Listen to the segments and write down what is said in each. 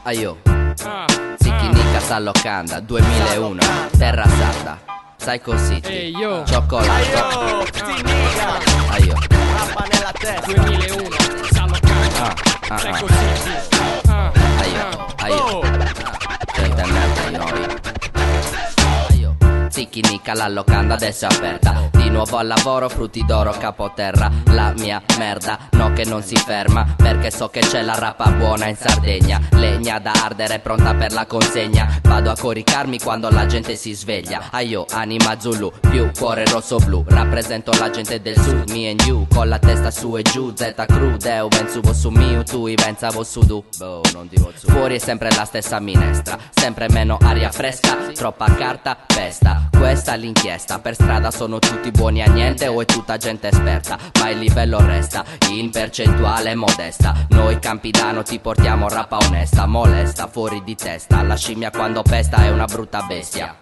Aio, Zicchinica sta locanda, 2001, terra sarda, Psycho City, cioccolato. Aio, Zicchinica, Aio, rappa nella testa. 2001, sta locanda, Psycho City. aio, gente merda noi. Aio, Zicchinica la locanda adesso è aperta. Di nuovo al lavoro, frutti d'oro, capoterra. La mia merda, no che non si ferma, perché so che c'è la rappa buona in Sardegna. Legna da ardere pronta per la consegna. Vado a coricarmi quando la gente si sveglia. Aio, anima Zulu, più cuore rosso-blu. Rappresento la gente del sud, me and you. Con la testa su e giù, Z crude. O penso su mio, tu i pensavo su du. Boh, non ti voglio. Fuori è sempre la stessa minestra, sempre meno aria fresca, troppa carta, pesta. Questa è l'inchiesta, per strada sono tutti buoni a niente o è tutta gente esperta, ma il livello resta in percentuale modesta. Noi Campidano ti portiamo rappa onesta, molesta, fuori di testa. La scimmia quando pesta è una brutta bestia.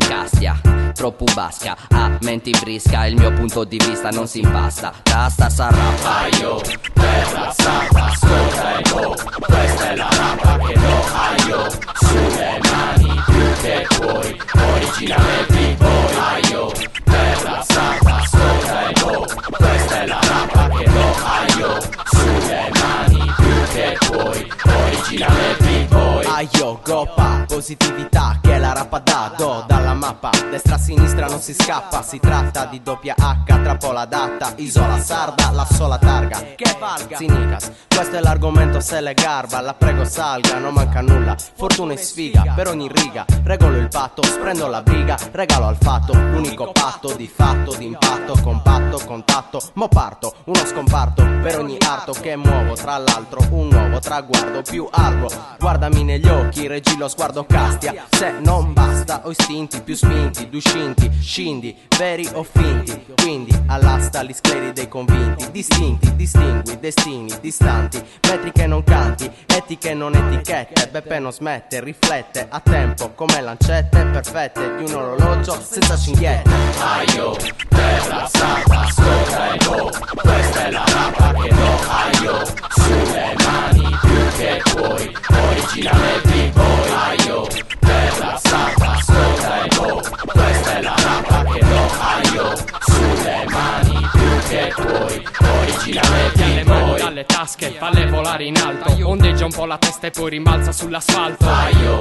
Castia, troppo basca, a menti brisca. Il mio punto di vista non si impasta. Tasta sarà Aio, terra santa, ascolta e go. Questa è la rappa che do. Aio, sulle mani più che puoi. Originale B-boy. Aio, terra santa, ascolta e go. Questa è la rappa che do. Aio, sulle mani più che puoi. Originale B-boy. Aio, goppa, positività che la rappa dà. Do dalla mappa, destra a sinistra non si scappa. Si tratta di doppia H, trappola data. Isola sarda, la sola targa che valga. Zinicas, questo è l'argomento se le garba. La prego salga, non manca nulla. Fortuna e sfiga, per ogni riga. Regolo il patto, sprendo la briga. Regalo al fatto, l'unico patto di fatto, d'impatto, compatto, contatto. Mo parto, uno scomparto per ogni arto che muovo. Tra l'altro un nuovo traguardo più arduo. Guardami negli occhi, reggi lo sguardo castia. Se non basta, ho istinti più spinti, duscinti, scindi, veri o finti. Quindi all'asta gli scleri dei convinti. Distinti, distingui, destini distanti. Metriche non canti, etiche non etichette. Beppe non smette, riflette a tempo come lancette perfette di un orologio senza cinghiette. Aio, terra santa, ascolta e go. Questa è la rappa che do. Aio, sulle mani più che puoi. Originale B-boy. Aio, terra santa, ascolta e go. Questa è la rappa che do. Aio, sulle mani più che puoi. Originale Le mani B-boy. dalle tasche, falle volare in alto. Ondeggia un po' la testa e poi rimbalza sull'asfalto.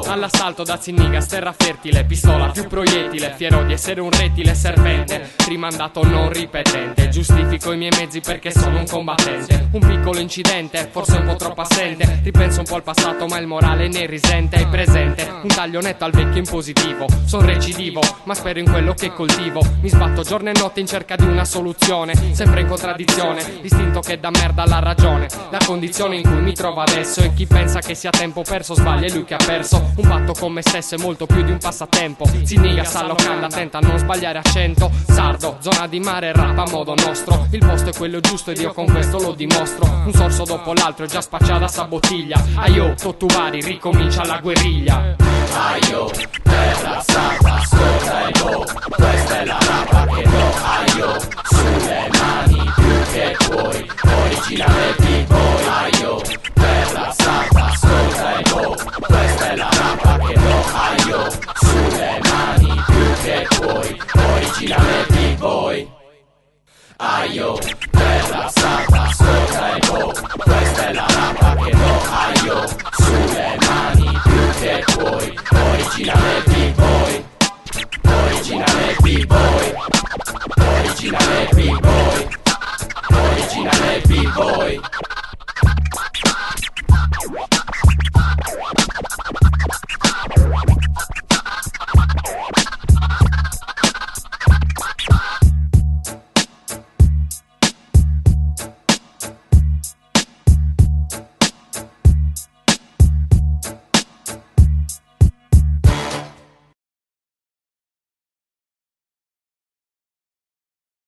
All'assalto da Zinnigas, terra fertile. Pistola più proiettile, fiero di essere un rettile servente. Rimandato non ripetente. Giustifico i miei mezzi perché sono un combattente. Un piccolo incidente, forse un po' troppo assente. Ripenso un po' al passato ma il morale ne risente. È presente, un taglio netto al vecchio in positivo. Son recidivo, ma spero in quello che coltivo. Mi sbatto giorno e notte in cerca di una soluzione. Sempre in contraddizione, l'istinto che dà merda alla ragione. La condizione in cui mi trovo adesso. E chi pensa che sia tempo perso sbaglia, è lui che ha perso. Un patto con me stesso è molto più di un passatempo. Zinnigas alla locanda, attenta a non sbagliare accento. Sardo, zona di mare, rap a modo nostro. Il posto è quello giusto ed io con questo lo dimostro. Un sorso dopo l'altro, già spacciata sta bottiglia. Aio, Tottuvari, ricomincia la guerriglia. Aio, terra santa, ascolta e go. Questa è la rappa che do. Aio, sulle mani più che puoi. Originale B-boy. Aio,